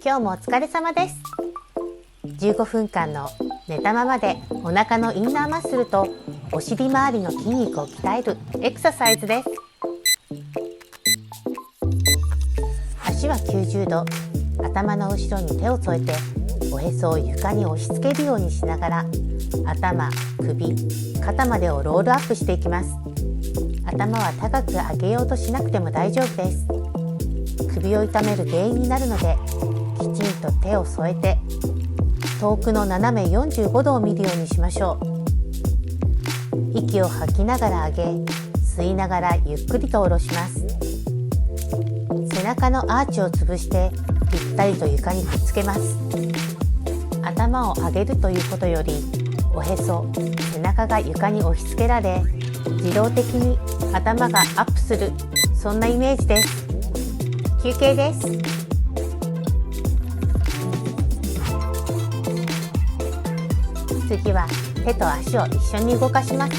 今日もお疲れ様です。15分間の寝たままでお腹のインナーマッスルとお尻周りの筋肉を鍛えるエクササイズです。足は90度、頭の後ろに手を添えておへそを床に押し付けるようにしながら頭、首、肩までをロールアップしていきます。頭は高く上げようとしなくても大丈夫です。首を痛める原因になるので、きちんと手を添えて遠くの斜め45度を見るようにしましょう。息を吐きながら上げ、吸いながらゆっくりと下ろします。背中のアーチを潰してぴったりと床にくっつけます。頭を上げるということより、おへそ、背中が床に押し付けられ、自動的に頭がアップする、そんなイメージです。休憩です。次は手と足を一緒に動かします。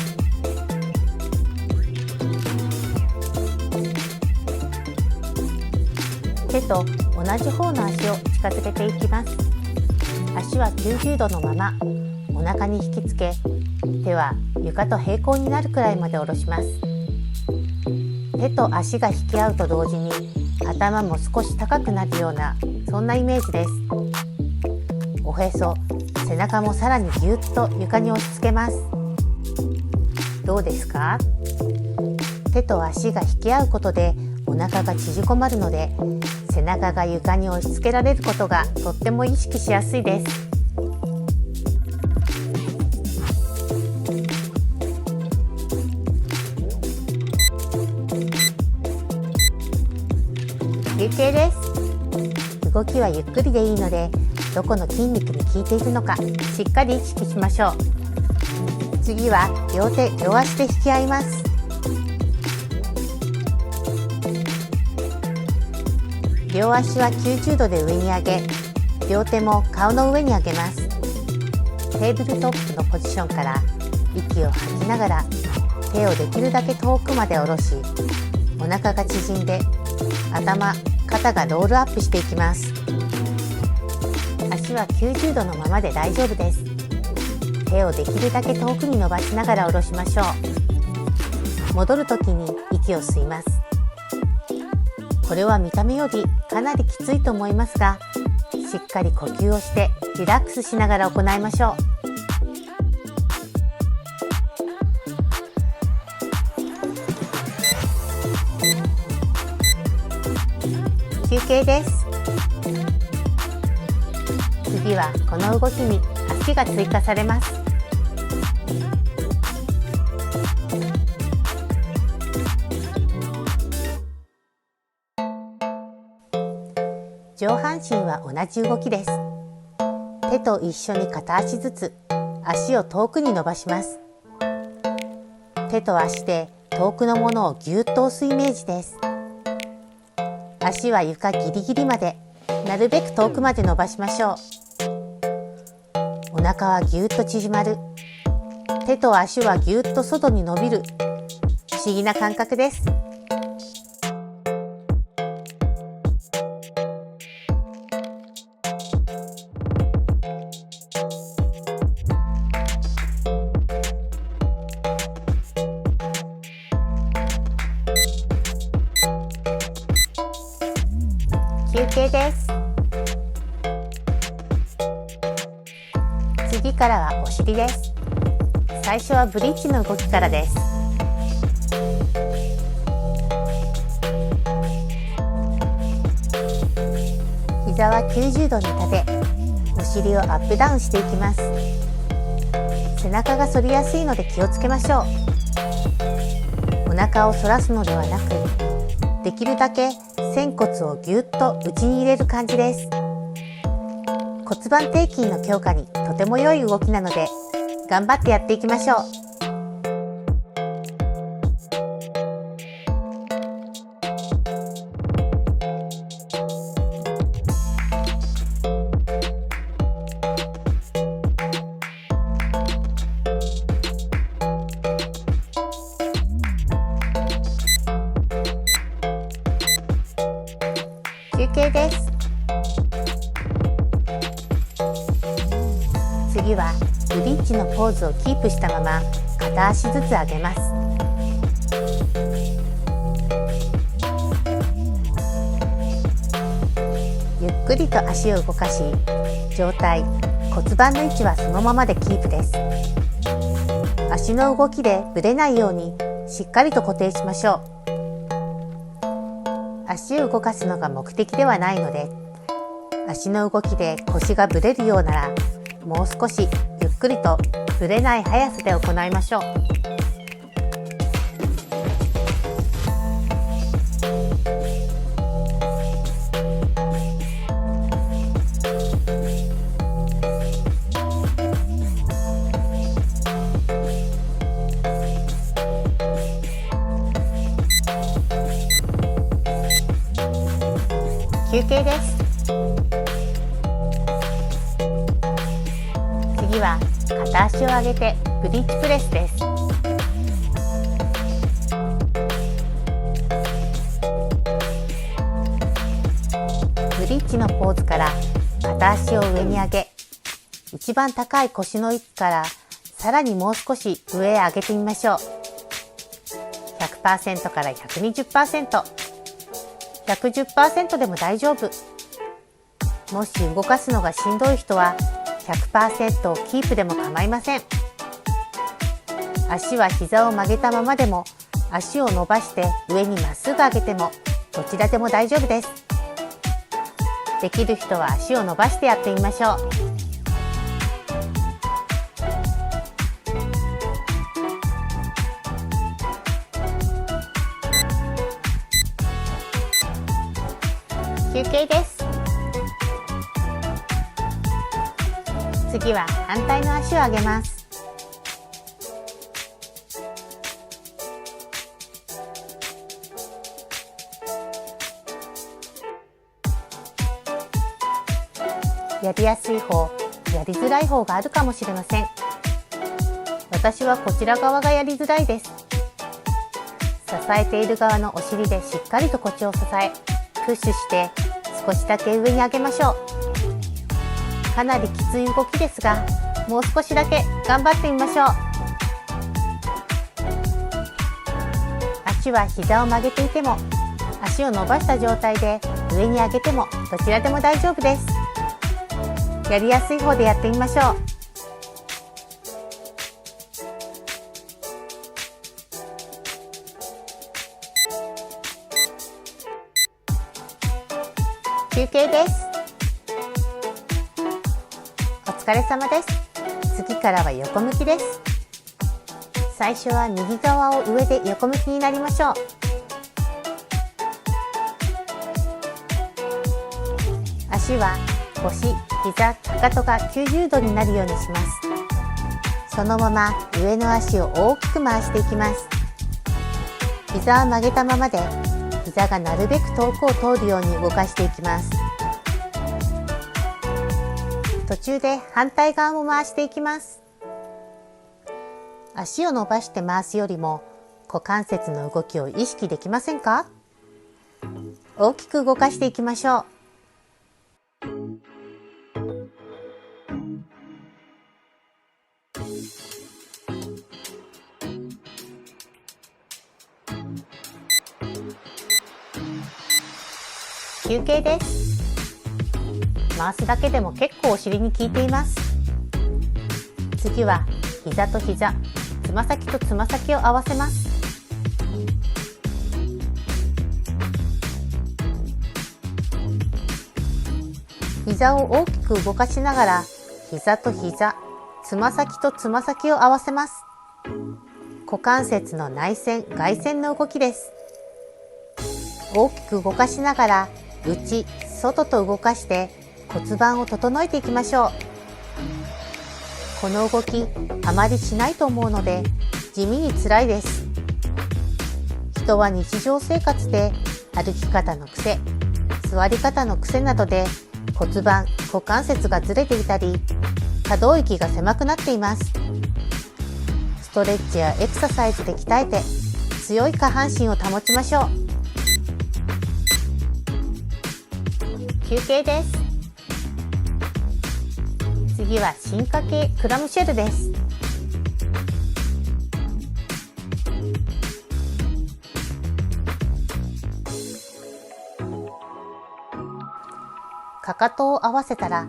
手と同じ方の足を近づけていきます。足は90度のままお腹に引きつけ、手は床と平行になるくらいまで下ろします。手と足が引き合うと同時に頭も少し高くなるような、そんなイメージです。おへそ、背中もさらにぎゅっと床に押し付けます。どうですか？手と足が引き合うことでお腹が縮こまるので、背中が床に押し付けられることがとっても意識しやすいです。休憩です。動きはゆっくりでいいので、どこの筋肉に効いているのかしっかり意識しましょう。次は両手両足で引き合います。両足は90度で上に上げ、両手も顔の上に上げます。テーブルトップのポジションから息を吐きながら手をできるだけ遠くまで下ろし、お腹が縮んで頭、肩がロールアップしていきます。足は90度のままで大丈夫です。手をできるだけ遠くに伸ばしながら下ろしましょう。戻るときに息を吸います。これは見た目よりかなりきついと思いますが、しっかり呼吸をしてリラックスしながら行いましょう。休憩です。次はこの動きに足が追加されます。上半身は同じ動きです。手と一緒に片足ずつ足を遠くに伸ばします。手と足で遠くのものをぎゅっと押すイメージです。足は床ギリギリまで、なるべく遠くまで伸ばしましょう。お腹はぎゅっと縮まる。手と足はぎゅっと外に伸びる。不思議な感覚です。休憩です。次からはお尻です。最初はブリッジの動きからです。膝は90度に立て、お尻をアップダウンしていきます。背中が反りやすいので気をつけましょう。お腹を反らすのではなく、できるだけ仙骨をぎゅっと内に入れる感じです。骨盤底筋の強化にとても良い動きなので、頑張ってやっていきましょう。休憩です。次はブリッジのポーズをキープしたまま片足ずつ上げます。ゆっくりと足を動かし、上体、骨盤の位置はそのままでキープです。足の動きでぶれないようにしっかりと固定しましょう。足を動かすのが目的ではないので、足の動きで腰がぶれるようなら、もう少しゆっくりとぶれない速さで行いましょう。休憩です。次は片足を上げてブリッジプレスです。ブリッジのポーズから片足を上に上げ、一番高い腰の位置からさらにもう少し上へ上げてみましょう。100% から 120%、110% でも大丈夫。もし動かすのがしんどい人は 100% をキープでも構いません。足は膝を曲げたままでも、足を伸ばして上にまっすぐ上げてもどちらでも大丈夫です。できる人は足を伸ばしてやってみましょう。休憩です。次は反対の足を上げます。やりやすい方、やりづらい方があるかもしれません。私はこちら側がやりづらいです。支えている側のお尻でしっかりと腰を支え、プッシュして少しだけ上に上げましょう。かなりきつい動きですが、もう少しだけ頑張ってみましょう。足は膝を曲げていても、足を伸ばした状態で上に上げてもどちらでも大丈夫です。やりやすい方でやってみましょう。休憩です。お疲れ様です。次からは横向きです。最初は右側を上で横向きになりましょう。足は腰、膝、かかとが90度になるようにします。そのまま上の足を大きく回していきます。膝を曲げたままで、膝がなるべく遠くを通るように動かしていきます。途中で反対側も回していきます。足を伸ばして回すよりも股関節の動きを意識できませんか？大きく動かしていきましょう。休憩です。回すだけでも結構お尻に効いています。次は膝と膝、つま先とつま先を合わせます。膝を大きく動かしながら、膝と膝、つま先とつま先を合わせます。股関節の内旋、外旋の動きです。大きく動かしながら、内、外と動かして骨盤を整えていきましょう。この動き、あまりしないと思うので、地味に辛いです。人は日常生活で歩き方の癖、座り方の癖などで骨盤、股関節がずれていたり、可動域が狭くなっています。ストレッチやエクササイズで鍛えて、強い下半身を保ちましょう。休憩です。次次は進化系クラムシェルです。かかとを合わせたら、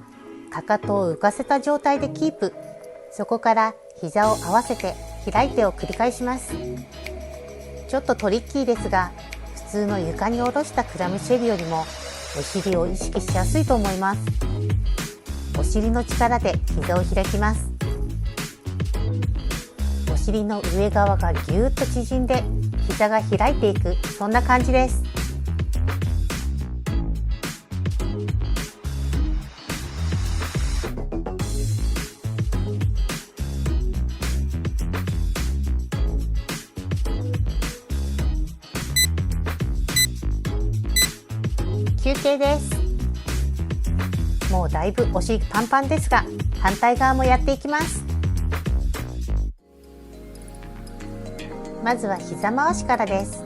かかとを浮かせた状態でキープ。そこから膝を合わせて開いてを繰り返します。ちょっとトリッキーですが、普通の床に下ろしたクラムシェルよりもお尻を意識しやすいと思います。お尻の力で膝を開きます。お尻の上側がぎゅーっと縮んで膝が開いていく、そんな感じです。休憩です。もうだいぶお尻パンパンですが、反対側もやっていきます。まずは膝回しからです。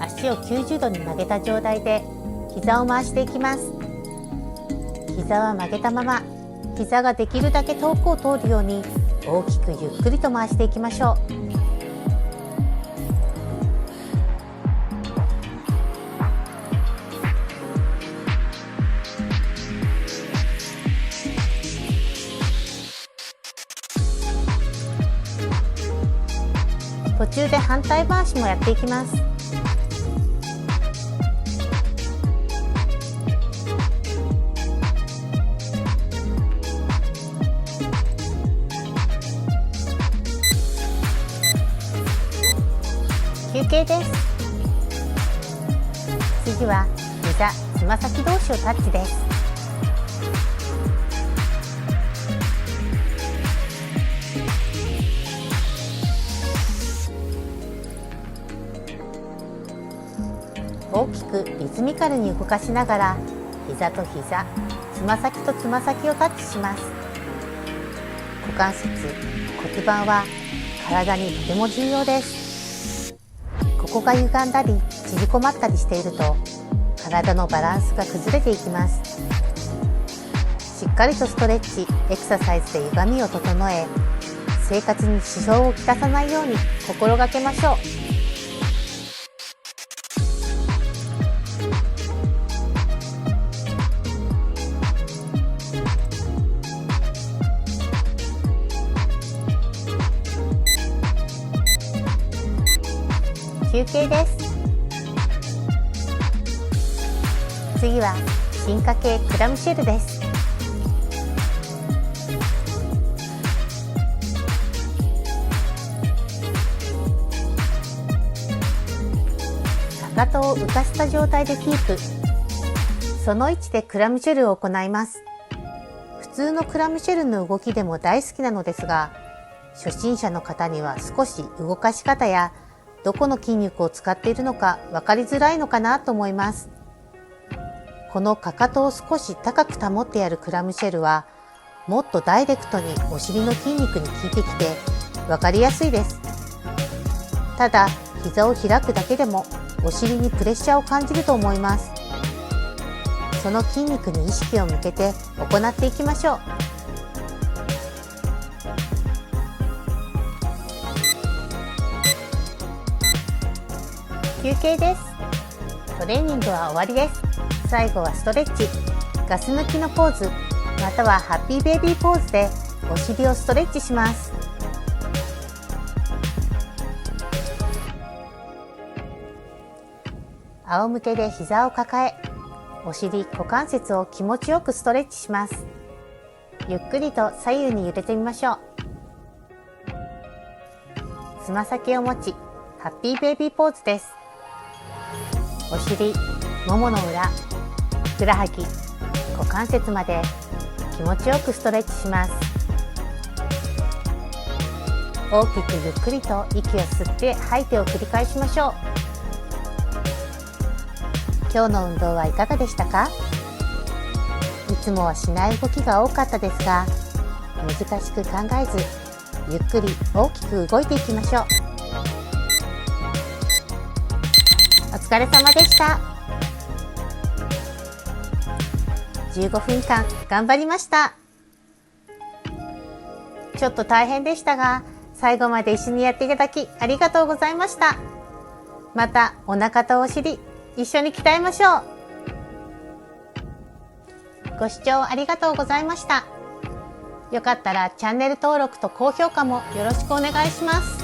足を90度に曲げた状態で膝を回していきます。膝は曲げたまま、膝ができるだけ遠くを通るように大きくゆっくりと回していきましょう。途中で反対回しもやっていきます。休憩です。次は膝、つま先同士をタッチです。大きくリズミカルに動かしながら膝と膝、つま先とつま先をタッチします。股関節、骨盤は体にとても重要です。ここが歪んだり縮こまったりしていると体のバランスが崩れていきます。しっかりとストレッチ、エクササイズで歪みを整え、生活に支障をきたさないように心がけましょう。休憩です。次は進化系クラムシェルです。かかとを浮かせた状態でキープ。その位置でクラムシェルを行います。普通のクラムシェルの動きでも大好きなのですが、初心者の方には少し動かし方やどこの筋肉を使っているのか分かりづらいのかなと思います。このかかとを少し高く保ってやるクラムシェルは、もっとダイレクトにお尻の筋肉に効いてきて分かりやすいです。ただ、膝を開くだけでもお尻にプレッシャーを感じると思います。その筋肉に意識を向けて行っていきましょう。休憩です。トレーニングは終わりです。最後はストレッチ、ガス抜きのポーズ、またはハッピーベイビーポーズでお尻をストレッチします。仰向けで膝を抱え、お尻、股関節を気持ちよくストレッチします。ゆっくりと左右に揺れてみましょう。つま先を持ち、ハッピーベイビーポーズです。お尻、ももの裏、ふくらはぎ、股関節まで気持ちよくストレッチします。大きくゆっくりと息を吸って吐いてを繰り返しましょう。今日の運動はいかがでしたか？いつもはしない動きが多かったですが、難しく考えず、ゆっくり大きく動いていきましょう。お疲れ様でした。15分間頑張りました。ちょっと大変でしたが、最後まで一緒にやっていただきありがとうございました。またお腹とお尻一緒に鍛えましょう。ご視聴ありがとうございました。よかったらチャンネル登録と高評価もよろしくお願いします。